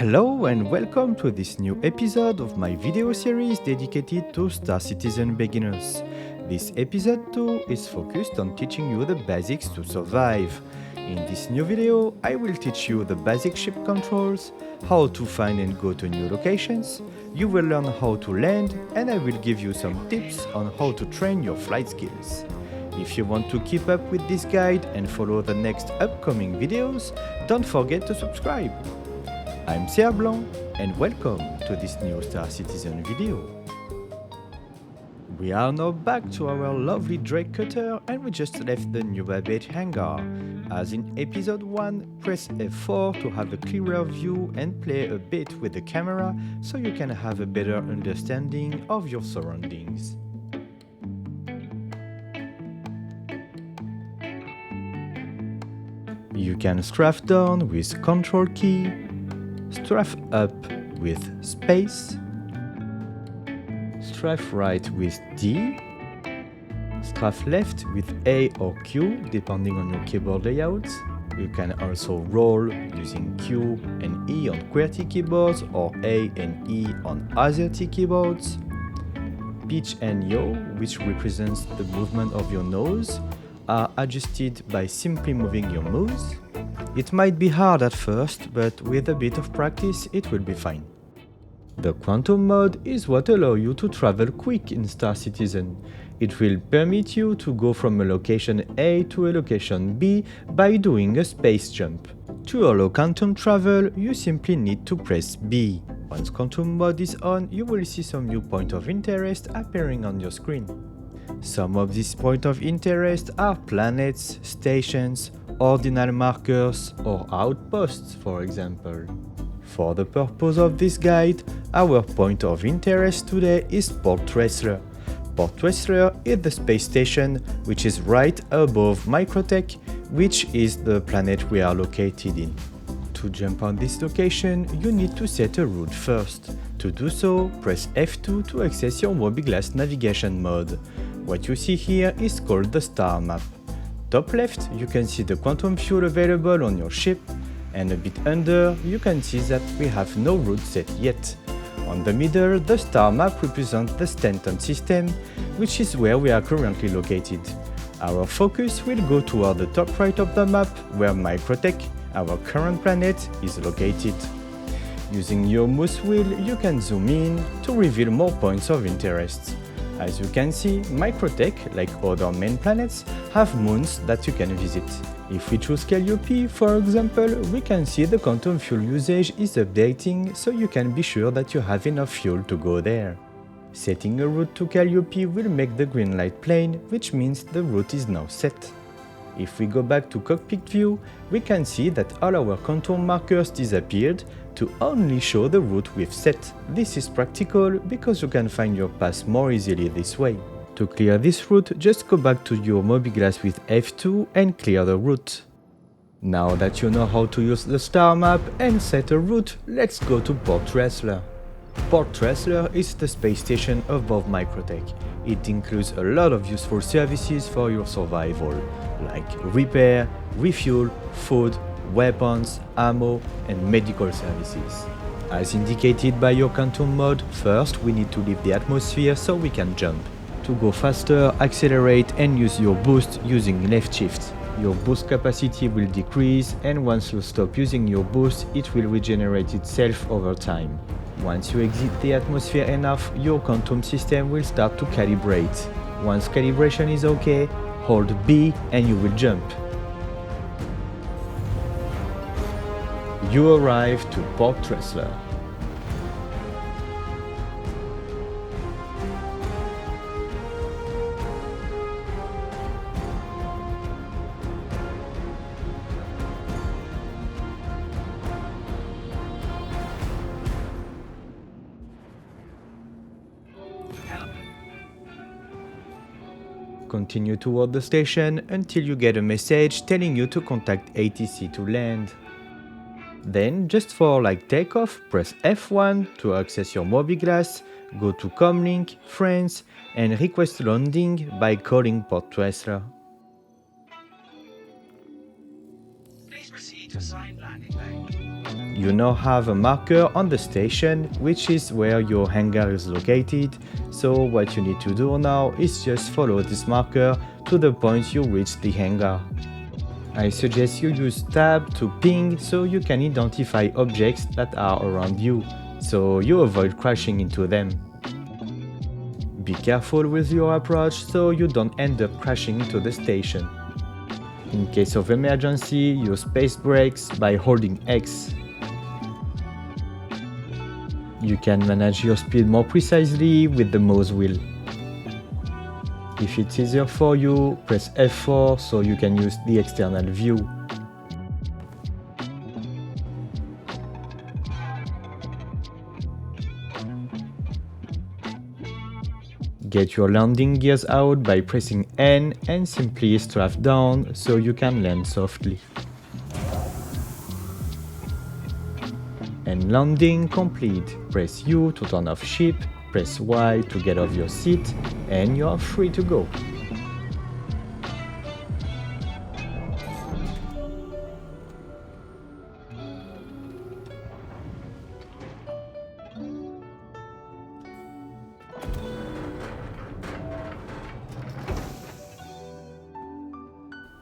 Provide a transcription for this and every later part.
Hello and welcome to this new episode of my video series dedicated to Star Citizen beginners. This episode 2 is focused on teaching you the basics to survive. In this new video, I will teach you the basic ship controls, how to find and go to new locations, you will learn how to land, and I will give you some tips on how to train your flight skills. If you want to keep up with this guide and follow the next upcoming videos, don't forget to subscribe. I'm Pierre Blanc and welcome to this new Star Citizen video. We are now back to our lovely Drake cutter and we just left the New Babbage hangar. As in episode 1, press F4 to have a clearer view and play a bit with the camera so you can have a better understanding of your surroundings. You can strafe down with Control key, strafe up with space, strafe right with D, strafe left with A or Q depending on your keyboard layout. You can also roll using Q and E on QWERTY keyboards or A and E on AZERTY keyboards. Pitch and yaw, which represents the movement of your nose, are adjusted by simply moving your mouse. It might be hard at first, but with a bit of practice it will be fine. The Quantum mode is what allows you to travel quick in Star Citizen. It will permit you to go from a location A to a location B by doing a space jump. To allow Quantum travel, you simply need to press B. Once Quantum mode is on, you will see some new points of interest appearing on your screen. Some of these points of interest are planets, stations, ordinal markers, or outposts, for example. For the purpose of this guide, our point of interest today is Port Tressler. Port Tressler is the space station which is right above Microtech, which is the planet we are located in. To jump on this location, you need to set a route first. To do so, press F2 to access your mobiglass navigation mode. What you see here is called the Starmap. Top left, you can see the quantum fuel available on your ship, and a bit under, you can see that we have no route set yet. On the middle, the Starmap represents the Stanton system, which is where we are currently located. Our focus will go toward the top right of the map, where Microtech, our current planet, is located. Using your mouse wheel, you can zoom in to reveal more points of interest. As you can see, Microtech, like other main planets, have moons that you can visit. If we choose Calliope, for example, we can see the quantum fuel usage is updating, so you can be sure that you have enough fuel to go there. Setting a route to Calliope will make the green light plain, which means the route is now set. If we go back to cockpit view, we can see that all our contour markers disappeared to only show the route we've set. This is practical because you can find your path more easily this way. To clear this route, just go back to your mobiglass with F2 and clear the route. Now that you know how to use the star map and set a route, let's go to Port Tressler. Port Tressler is the space station above Microtech. It includes a lot of useful services for your survival, like repair, refuel, food, weapons, ammo, and medical services. As indicated by your quantum mode, first we need to leave the atmosphere so we can jump. To go faster, accelerate and use your boost using left shift. Your boost capacity will decrease, and once you stop using your boost, it will regenerate itself over time. Once you exit the atmosphere enough, your quantum system will start to calibrate. Once calibration is okay, hold B and you will jump. You arrive to Port Tressler. Continue toward the station until you get a message telling you to contact ATC to land. Then, just for takeoff, press F1 to access your mobiglass, go to Comlink, France, and request landing by calling Port Tressler. Please proceed to assigned landing bay. You now have a marker on the station, which is where your hangar is located, so what you need to do now is just follow this marker to the point you reach the hangar. I suggest you use tab to ping so you can identify objects that are around you, so you avoid crashing into them. Be careful with your approach so you don't end up crashing into the station. In case of emergency, use space brakes by holding X. You can manage your speed more precisely with the mouse wheel. If it's easier for you, press F4 so you can use the external view. Get your landing gears out by pressing N and simply strafe down so you can land softly. And landing complete. Press U to turn off ship, press Y to get off your seat, and you are free to go.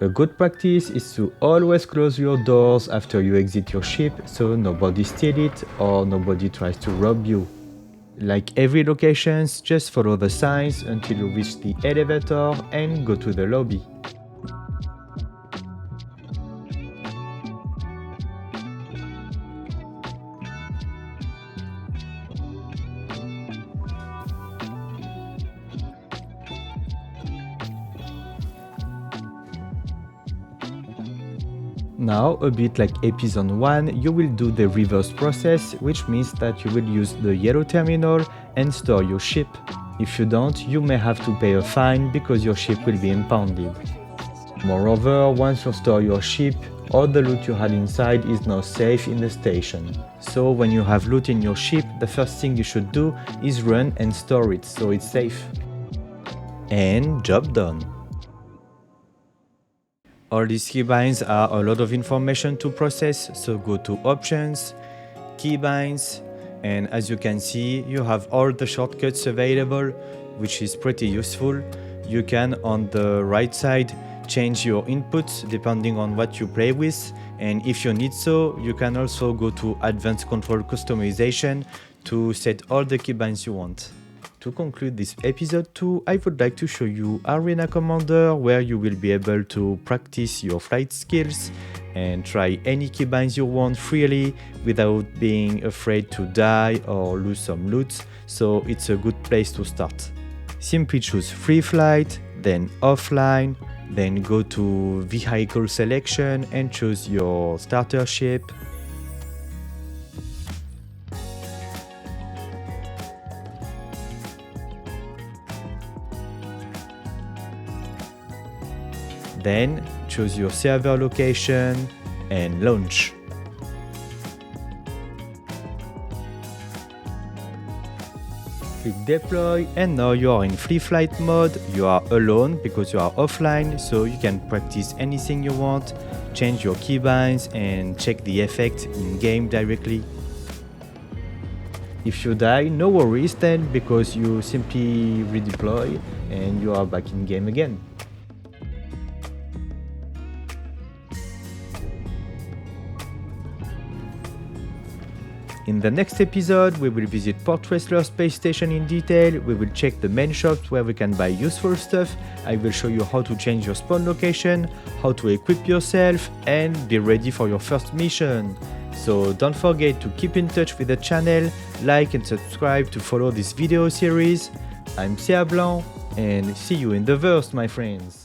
A good practice is to always close your doors after you exit your ship so nobody steals it or nobody tries to rob you. Like every location, just follow the signs until you reach the elevator and go to the lobby. Now, a bit like episode 1, you will do the reverse process, which means that you will use the yellow terminal and store your ship. If you don't, you may have to pay a fine because your ship will be impounded. Moreover, once you store your ship, all the loot you had inside is now safe in the station. So when you have loot in your ship, the first thing you should do is run and store it so it's safe. And job done. All these keybinds are a lot of information to process, so go to Options, Keybinds, and as you can see, you have all the shortcuts available, which is pretty useful. You can, on the right side, change your inputs depending on what you play with, and if you need so, you can also go to Advanced Control Customization to set all the keybinds you want. To conclude this episode 2, I would like to show you Arena Commander, where you will be able to practice your flight skills and try any keybinds you want freely without being afraid to die or lose some loot, so it's a good place to start. Simply choose free flight, then offline, then go to vehicle selection and choose your starter ship. Then choose your server location and launch. Click deploy and now you are in free flight mode. You are alone because you are offline, so you can practice anything you want, change your keybinds and check the effect in game directly. If you die, no worries then, because you simply redeploy and you are back in game again. In the next episode, we will visit Port Tressler space station in detail, we will check the main shops where we can buy useful stuff, I will show you how to change your spawn location, how to equip yourself, and be ready for your first mission. So don't forget to keep in touch with the channel, like and subscribe to follow this video series. I'm Sia Blanc, and see you in the verse, my friends.